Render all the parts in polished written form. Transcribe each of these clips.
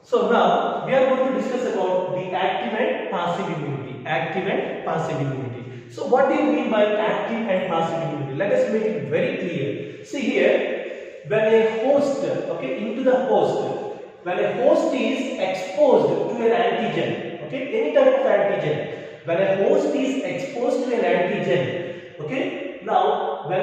So now we are going to discuss about the active and passive immunity. Active and passive immunity. So what do you mean by active and passive immunity? Let us make it very clear. See here, when a host, into the host, when a host is exposed to an antigen, any type of antigen, when a host is exposed to an antigen, now when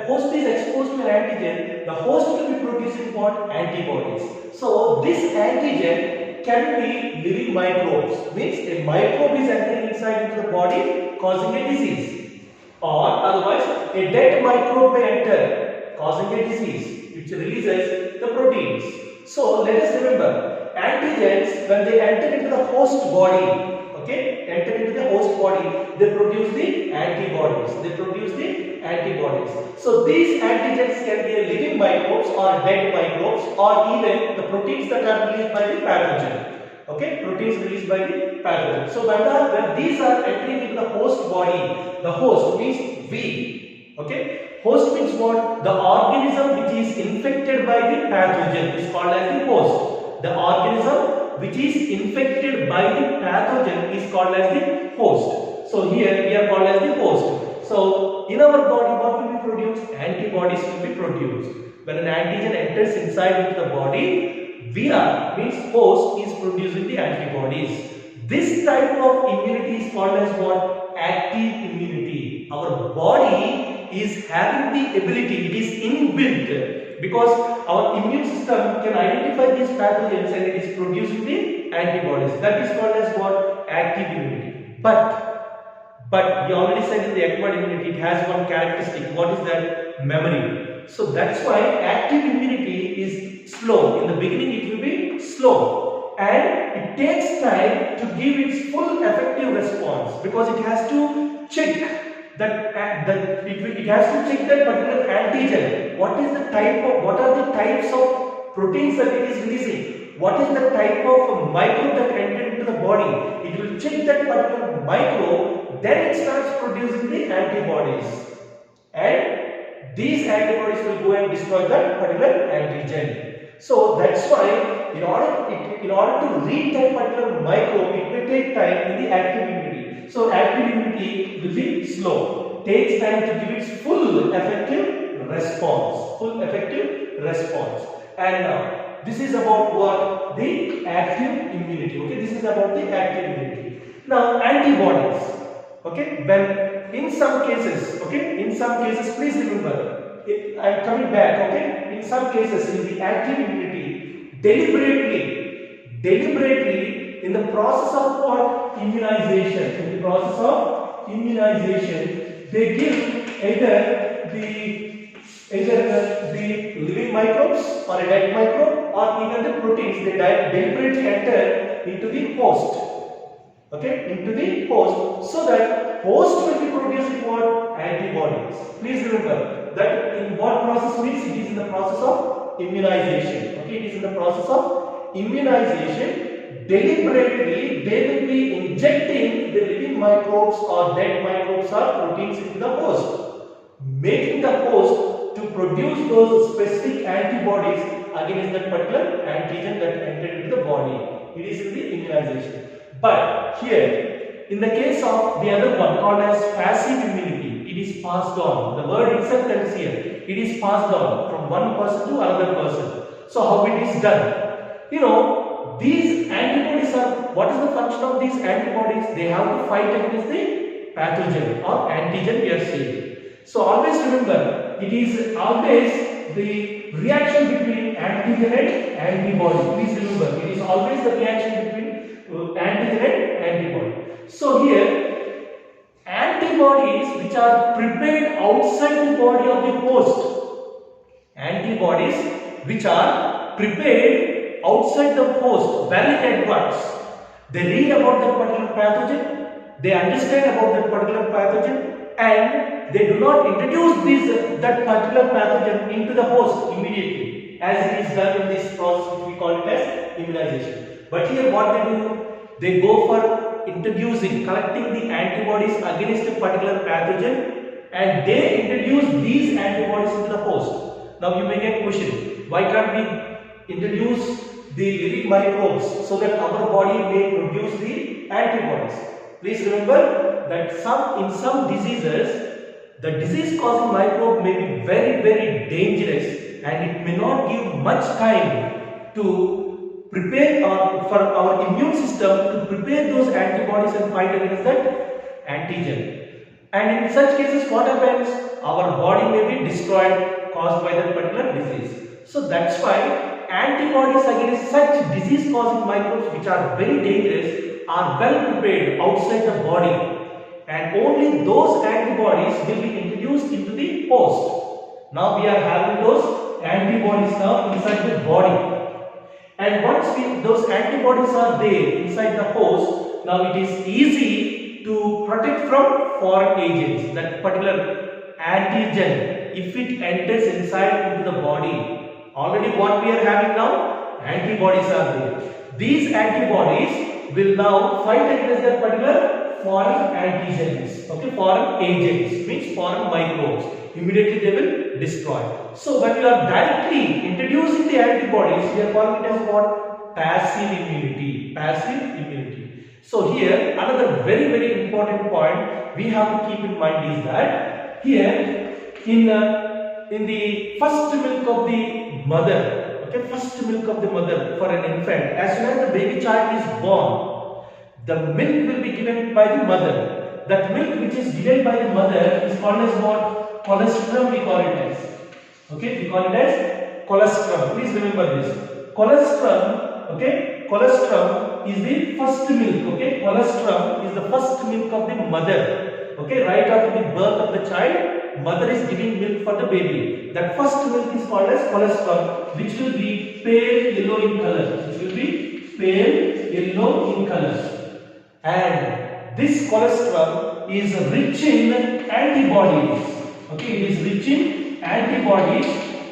host is exposed to an antigen, the host will be producing what? Antibodies. So this antigen can be living microbes, means a microbe is entering inside into the body causing a disease, or otherwise a dead microbe may enter causing a disease which releases the proteins. So let us remember, antigens when they enter into the host body, enter into the host body, they produce the antibodies. So these antigens can be living microbes or dead microbes or even the proteins that are released by the pathogen. Proteins released by the pathogen. So when these are entering into the host body, the host means we. Host means what? The organism which is infected by the pathogen is called as the host. The organism which is infected by the pathogen is called as the host. So here we are called as the host. So in our body, what will be produced? Antibodies will be produced. When an antigen enters inside into the body, VR means host is producing the antibodies. This type of immunity is called as what? Active immunity. Our body is having the ability, it is inbuilt, because our immune system can identify these pathogens and it is producing the antibodies. That is called as what? Active immunity. But we already said in the acquired immunity, it has one characteristic. What is that? Memory. So that's why active immunity is slow. In the beginning it will be slow and it takes time to give its full effective response, because it has to check that it has to check that particular antigen. What are the types of proteins that it is releasing? What is the type of microbe that entered into the body? It will check that particular microbe, then it starts producing the antibodies. And these antibodies will go and destroy that particular antigen. So that's why in order to read that particular microbe, it may take time in the active immunity. So active immunity will be slow. Takes time to give its full effective response. And now this is about what? The active immunity. This is about the active immunity. Now antibodies. When in some cases, please remember, I am coming back. In some cases, in the active immunity, deliberately, in the process of what? Immunization. In the process of immunization, they give either the living microbes or a dead microbe or even the proteins. They deliberately enter into the host. Into the host, so that host will be producing what? Antibodies. Please remember that in what process means? It is in the process of immunization. It is in the process of immunization. Deliberately, they will be injecting the living microbes or dead microbes or proteins into the host, making the host to produce those specific antibodies against that particular antigen that entered into the body. It is in the immunization. But here, in the case of the other one called as passive immunity, it is passed on. The word itself tells here, it is passed on from one person to another person. So how it is done? These antibodies are, what is the function of these antibodies? They have to fight against the pathogen or antigen we are saying. So always remember, it is always the reaction between antigen and antibody. Please remember, it is always the reaction between antigen and antibody. So here, antibodies which are prepared outside the body of the host, antibodies which are prepared outside the host, valid adverts. They read about that particular pathogen, they understand about that particular pathogen, and they do not introduce that particular pathogen into the host immediately, as it is done in this process which we call it as immunization. But here what they do? They go for collecting the antibodies against a particular pathogen, and they introduce these antibodies into the host. Now you may get question, why can't we introduce the living microbes so that our body may produce the antibodies. Please remember that in some diseases, the disease causing microbe may be very dangerous and it may not give much time to prepare for our immune system to prepare those antibodies and fight against that antigen. And in such cases, what happens? Our body may be destroyed, caused by that particular disease. So that's why antibodies against such disease causing microbes which are very dangerous are well prepared outside the body, and only those antibodies will be introduced into the host. Now we are having those antibodies now inside the body. And once those antibodies are there inside the host, now it is easy to protect from foreign agents. That particular antigen, if it enters inside into the body, already what we are having now, antibodies are there. These antibodies will now fight against that particular foreign antigens, okay, foreign agents, means foreign microbes. Immediately they will destroy. So when you are directly introducing the antibodies, we are calling it as what? Passive immunity. Passive immunity. So here another very important point we have to keep in mind is that here in the first milk of the mother, okay, first milk of the mother for an infant, as soon as the baby child is born, the milk will be given by the mother. That milk which is given by the mother is called as what? Colostrum, we call it as. Okay, we call it as colostrum. Please remember this. Colostrum, okay, colostrum is the first milk. Okay, colostrum is the first milk of the mother. Okay, right after the birth of the child, mother is giving milk for the baby. That first milk is called as colostrum, which will be pale yellow in color. Which will be pale yellow in color. And this colostrum is rich in antibodies. Okay, it is rich in antibodies,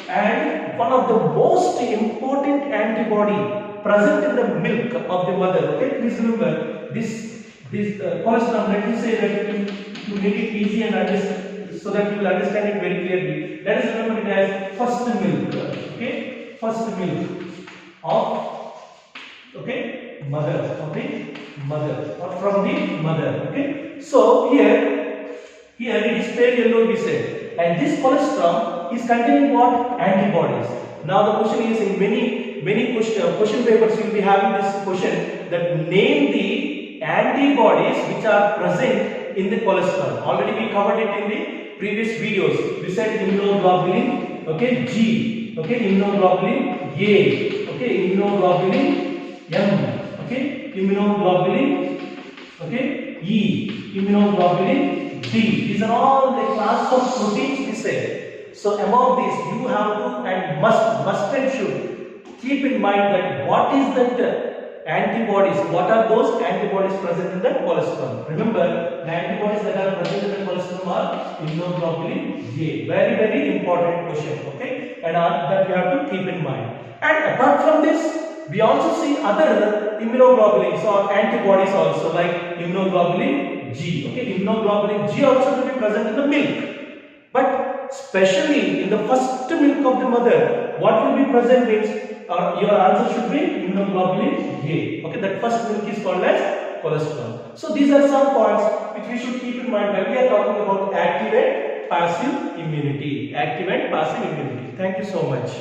and one of the most important antibody present in the milk of the mother. Okay, please remember this colostrum. Let me say that to make it easy and understand, so that you will understand it very clearly. Let us remember it as first milk. Okay, first milk of, okay, mother. Okay, mother, or from the mother. Okay, so here it is pale yellow, we said, and this colostrum is containing what? Antibodies. Now the question is, in many question papers you will be having this question, that name the antibodies which are present in the colostrum. Already we covered it in the previous videos. We said immunoglobulin, okay, G, okay, immunoglobulin A, okay, immunoglobulin M, okay, immunoglobulin, okay, E, immunoglobulin D. These are all the class of proteins we say. So among these you have to and must and should keep in mind that what is that antibodies, what are those antibodies present in the colostrum. Remember, the antibodies that are present in the colostrum are immunoglobulin A. Very important question, okay, and that you have to keep in mind. And apart from this, we also see other immunoglobulins or antibodies also, like immunoglobulin G. Okay, immunoglobulin G also will be present in the milk. But especially in the first milk of the mother, what will be present means your answer should be immunoglobulin A. Okay, that first milk is called as colostrum. So these are some points which we should keep in mind when we are talking about active and passive immunity. Active and passive immunity. Thank you so much.